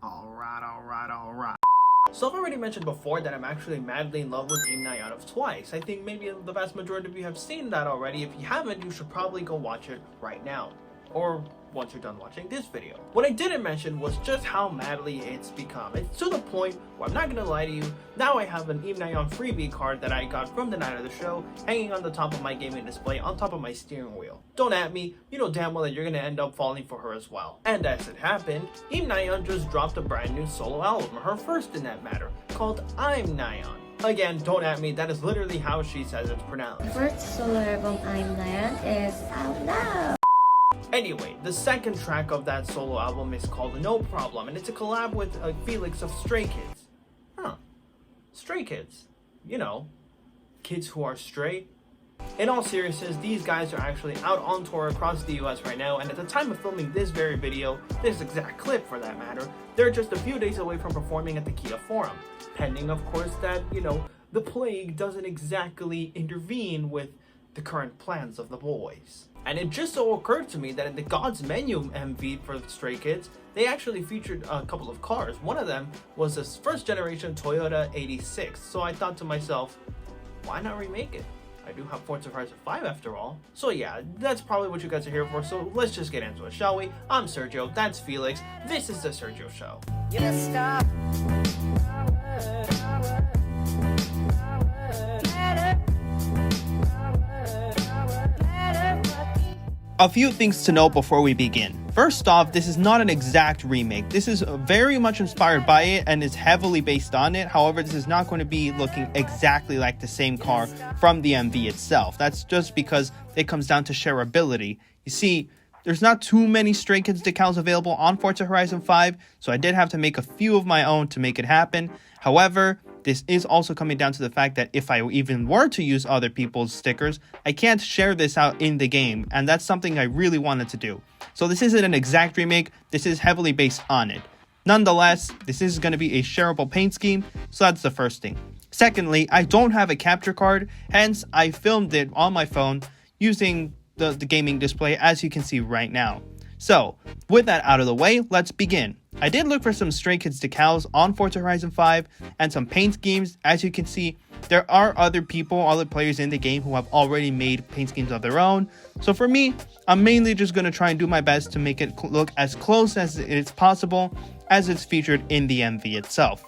Alright. So I've already mentioned before that I'm actually madly in love with Imna of Twice. I think maybe the vast majority of you have seen that already. If you haven't, you should probably go watch it right now. Or once you're done watching this video. What I didn't mention was just how madly it's become. It's to the point where I'm not gonna lie to you, now I have an Imna freebie card that I got from the night of the show hanging on the top of my gaming display on top of my steering wheel. Don't at me, you know damn well that you're gonna end up falling for her as well. And as it happened, Imna just dropped a brand new solo album, her first in that matter, called I'm Nyan. Again, don't at me, that is literally how she says it's pronounced. The first solo album I'm Nyan is out now. Anyway, the second track of that solo album is called No Problem, and it's a collab with Felix of Stray Kids. Stray Kids. You know, kids who are stray. In all seriousness, these guys are actually out on tour across the US right now, and at the time of filming this very video, this exact clip for that matter, they're just a few days away from performing at the Kia Forum. Pending, of course, that, you know, the plague doesn't exactly intervene with the current plans of the boys. And it just so occurred to me that in the God's Menu MV for Stray Kids, they actually featured a couple of cars. One of them was this first generation Toyota 86. So I thought to myself, why not remake it? I do have Forza Horizon 5 after all. So yeah, that's probably what you guys are here for. So let's just get into it, shall we? I'm Sergio, that's Felix. This is the Sergio Show. You just stop. A few things to note before we begin. First off, this is not an exact remake. This is very much inspired by it and is heavily based on it. However, this is not going to be looking exactly like the same car from the MV itself. That's just because it comes down to shareability. You see, there's not too many Stray Kids decals available on Forza Horizon 5, so I did have to make a few of my own to make it happen. However, this is also coming down to the fact that if I even were to use other people's stickers, I can't share this out in the game, and that's something I really wanted to do. So this isn't an exact remake, this is heavily based on it. Nonetheless, this is going to be a shareable paint scheme, so that's the first thing. Secondly, I don't have a capture card, hence I filmed it on my phone using the gaming display as you can see right now. So, with that out of the way, let's begin. I did look for some Stray Kids decals on Forza Horizon 5 and some paint schemes. As you can see, there are other players in the game who have already made paint schemes of their own. So for me, I'm mainly just going to try and do my best to make it look as close as it's possible as it's featured in the MV itself.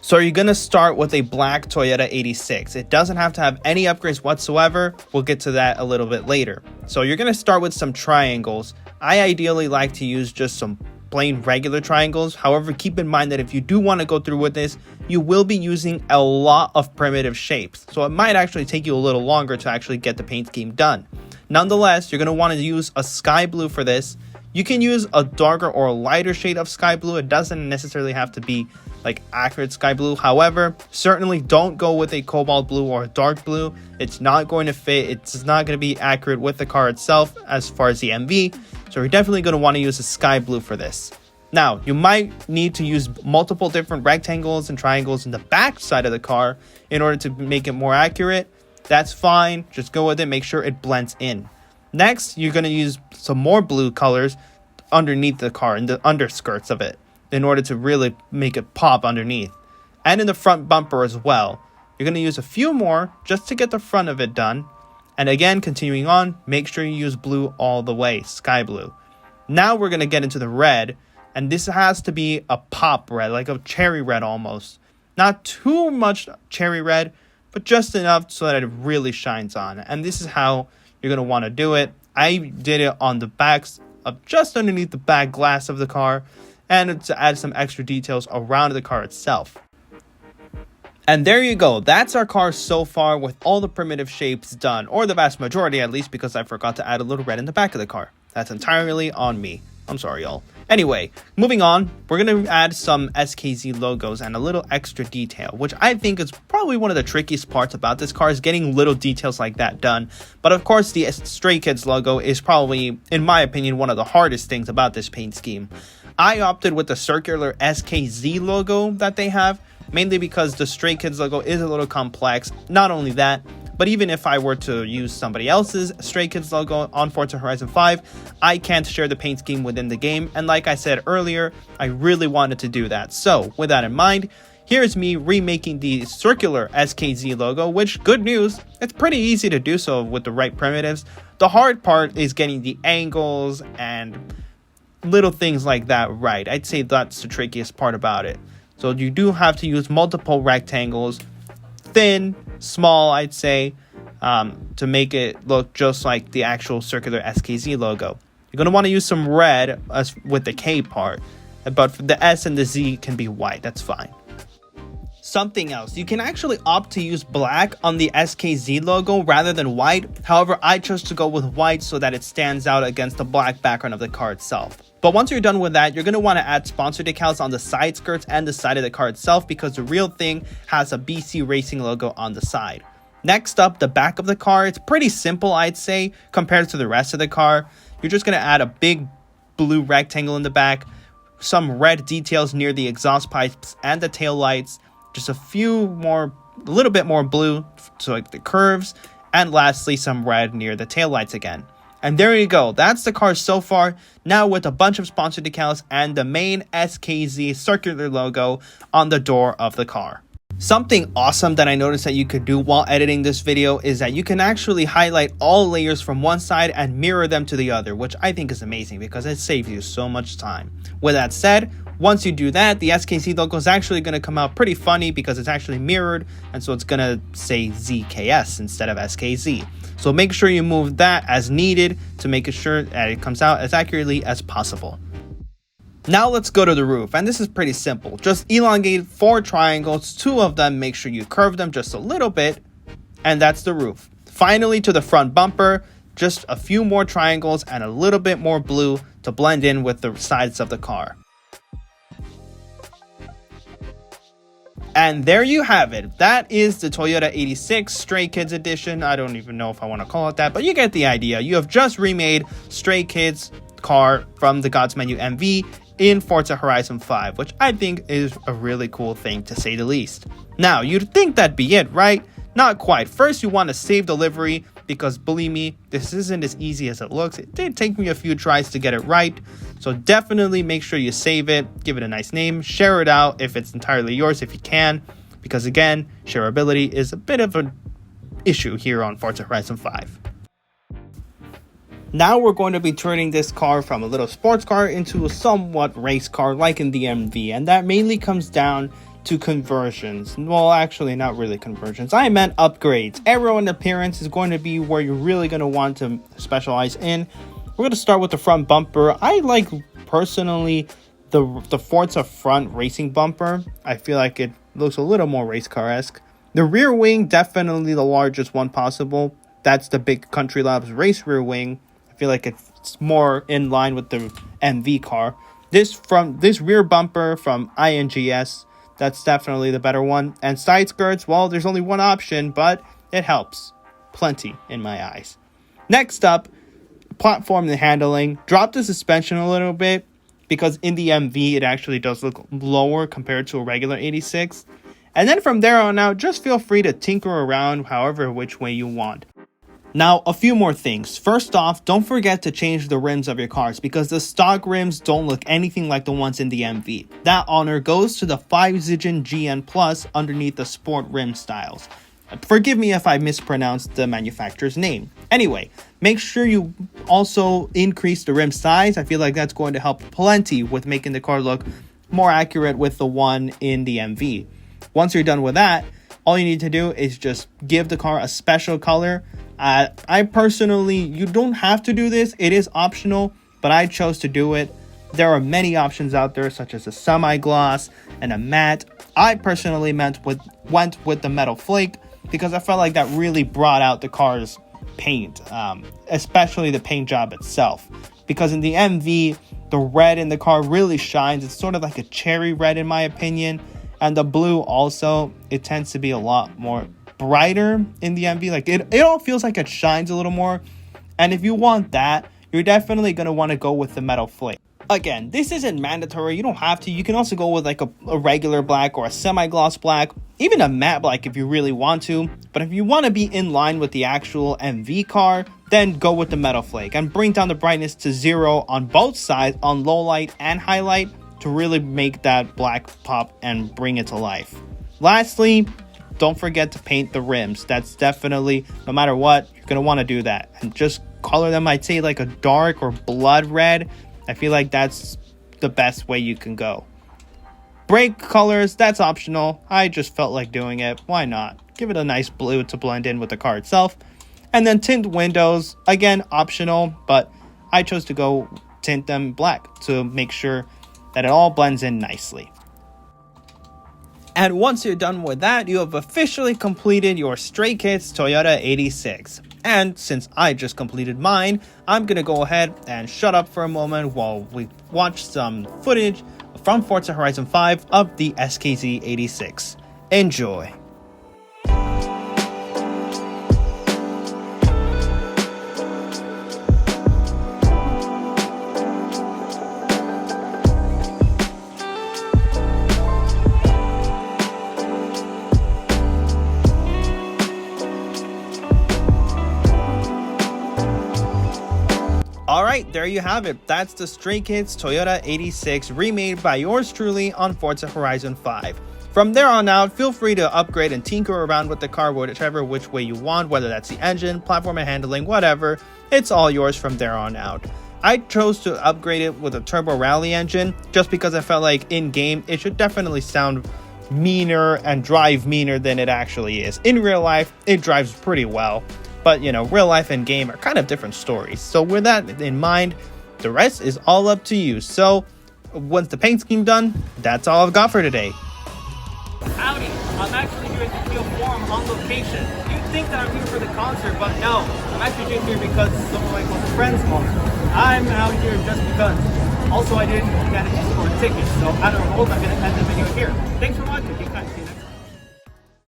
So you're going to start with a black Toyota 86. It doesn't have to have any upgrades whatsoever. We'll get to that a little bit later. So you're going to start with some triangles. I ideally like to use just some plain regular triangles. However, keep in mind that if you do want to go through with this, you will be using a lot of primitive shapes. So it might actually take you a little longer to actually get the paint scheme done. Nonetheless, you're going to want to use a sky blue for this. You can use a darker or a lighter shade of sky blue. It doesn't necessarily have to be like accurate sky blue. However, certainly don't go with a cobalt blue or a dark blue. It's not going to fit. It's not going to be accurate with the car itself as far as the MV. So you're definitely going to want to use a sky blue for this. Now, you might need to use multiple different rectangles and triangles in the back side of the car in order to make it more accurate. That's fine. Just go with it. Make sure it blends in. Next, you're going to use some more blue colors underneath the car, in the underskirts of it, in order to really make it pop underneath. And in the front bumper as well. You're going to use a few more just to get the front of it done. And again, continuing on, make sure you use blue all the way, sky blue. Now we're going to get into the red, and this has to be a pop red, like a cherry red almost. Not too much cherry red, but just enough so that it really shines on. And this is how you're going to want to do it. I did it on the backs of just underneath the back glass of the car, and to add some extra details around the car itself. And there you go, that's our car so far with all the primitive shapes done, or the vast majority at least, because I forgot to add a little red in the back of the car. That's entirely on me. I'm sorry, y'all. Anyway, moving on, we're going to add some SKZ logos and a little extra detail, which I think is probably one of the trickiest parts about this car, is getting little details like that done. But of course, the Stray Kids logo is probably, in my opinion, one of the hardest things about this paint scheme. I opted with the circular SKZ logo that they have, mainly because the Stray Kids logo is a little complex. Not only that, but even if I were to use somebody else's Stray Kids logo on Forza Horizon 5, I can't share the paint scheme within the game, and like I said earlier, I really wanted to do that. So with that in mind, here's me remaking the circular SKZ logo, which, good news, it's pretty easy to do so with the right primitives. The hard part is getting the angles and little things like that right. I'd say that's the trickiest part about it. So you do have to use multiple rectangles, thin, small, I'd say, to make it look just like the actual circular SKZ logo. You're going to want to use some red with the K part, but for the S and the Z can be white, that's fine. Something else, you can actually opt to use black on the SKZ logo rather than white. However, I chose to go with white so that it stands out against the black background of the car itself. But once you're done with that, you're going to want to add sponsor decals on the side skirts and the side of the car itself, because the real thing has a BC Racing logo on the side. Next up, the back of the car. It's pretty simple, I'd say, compared to the rest of the car. You're just going to add a big blue rectangle in the back, some red details near the exhaust pipes and the tail lights, just a little bit more blue to like the curves, and lastly some red near the tail lights again. And there you go, that's the car so far, now with a bunch of sponsor decals and the main SKZ circular logo on the door of the car. Something awesome that I noticed that you could do while editing this video is that you can actually highlight all layers from one side and mirror them to the other, which I think is amazing because it saves you so much time. With that said, once you do that, the SKZ logo is actually going to come out pretty funny because it's actually mirrored, and so it's going to say ZKS instead of SKZ. So make sure you move that as needed to make sure that it comes out as accurately as possible. Now let's go to the roof, and this is pretty simple. Just elongate 4 triangles, 2 of them make sure you curve them just a little bit, and that's the roof. Finally, to the front bumper, just a few more triangles and a little bit more blue to blend in with the sides of the car. And there you have it. That is the Toyota 86 Stray Kids edition. I don't even know if I want to call it that, but you get the idea. You have just remade Stray Kids car from the God's Menu MV in Forza Horizon 5, which I think is a really cool thing, to say the least. Now, you'd think that'd be it, right? Not quite. First, you want to save the livery, because believe me, this isn't as easy as it looks. It did take me a few tries to get it right, so definitely make sure you save it, give it a nice name, share it out if it's entirely yours if you can, because again, shareability is a bit of an issue here on Forza Horizon 5. Now we're going to be turning this car from a little sports car into a somewhat race car like in the MV, and that mainly comes down to conversions. Well, actually not really conversions, I meant upgrades. Aero and appearance is going to be where you're really going to want to specialize in. We're going to start with the front bumper. I like personally the Forza front racing bumper. I feel like it looks a little more race car-esque. The rear wing, definitely the largest one possible. That's the big Country Labs race rear wing. I feel like it's more in line with the MV car. This rear bumper from INGS, that's definitely the better one. And side skirts, well, there's only one option, but it helps plenty in my eyes. Next up, platform and handling. Drop the suspension a little bit, because in the MV it actually does look lower compared to a regular 86. And then from there on out, just feel free to tinker around however which way you want. Now, a few more things. First off, don't forget to change the rims of your cars, because the stock rims don't look anything like the ones in the MV. That honor goes to the 5-Zigen GN Plus underneath the sport rim styles. Forgive me if I mispronounced the manufacturer's name. Anyway, make sure you also increase the rim size. I feel like that's going to help plenty with making the car look more accurate with the one in the MV. Once you're done with that, all you need to do is just give the car a special color. I personally, you don't have to do this, it is optional, but I chose to do it. There are many options out there, such as a semi-gloss and a matte. I personally went with the metal flake, because I felt like that really brought out the car's paint, especially the paint job itself. Because in the MV, the red in the car really shines. It's sort of like a cherry red in my opinion. And the blue also, it tends to be a lot more brighter in the MV. Like it all feels like it shines a little more. And if you want that, you're definitely going to want to go with the metal flake. Again, this isn't mandatory, you don't have to. You can also go with like a regular black or a semi-gloss black, even a matte black if you really want to. But if you want to be in line with the actual MV car, then go with the metal flake and bring down the brightness to 0 on both sides, on low light and highlight, to really make that black pop and bring it to life. Lastly, don't forget to paint the rims. That's definitely, no matter what, you're going to want to do that. And just color them, I'd say like a dark or blood red. I feel like that's the best way you can go. Brake colors, that's optional. I just felt like doing it. Why not? Give it a nice blue to blend in with the car itself. And then tint windows, again, optional, but I chose to go tint them black to make sure that it all blends in nicely. And once you're done with that, you have officially completed your Stray Kids Toyota 86. And since I just completed mine, I'm going to go ahead and shut up for a moment while we watch some footage from Forza Horizon 5 of the SKZ86. Enjoy! Alright, there you have it. That's the Stray Kids Toyota 86 remade by yours truly on Forza Horizon 5. From there on out, feel free to upgrade and tinker around with the car which way you want, whether that's the engine, platform and handling, whatever. It's all yours from there on out. I chose to upgrade it with a turbo rally engine just because I felt like in-game it should definitely sound meaner and drive meaner than it actually is. In real life, it drives pretty well. But, you know, real life and game are kind of different stories. So with that in mind, the rest is all up to you. So once the paint scheme done, that's all I've got for today. Howdy, I'm actually here at the Kiel Forum on location. You'd think that I'm here for the concert, but no. I'm actually just here because some of my close friends are. I'm out here just because. Also, I didn't get a ticket, so out of hope, I'm going to end the video here. Thanks for watching. You guys see you next time.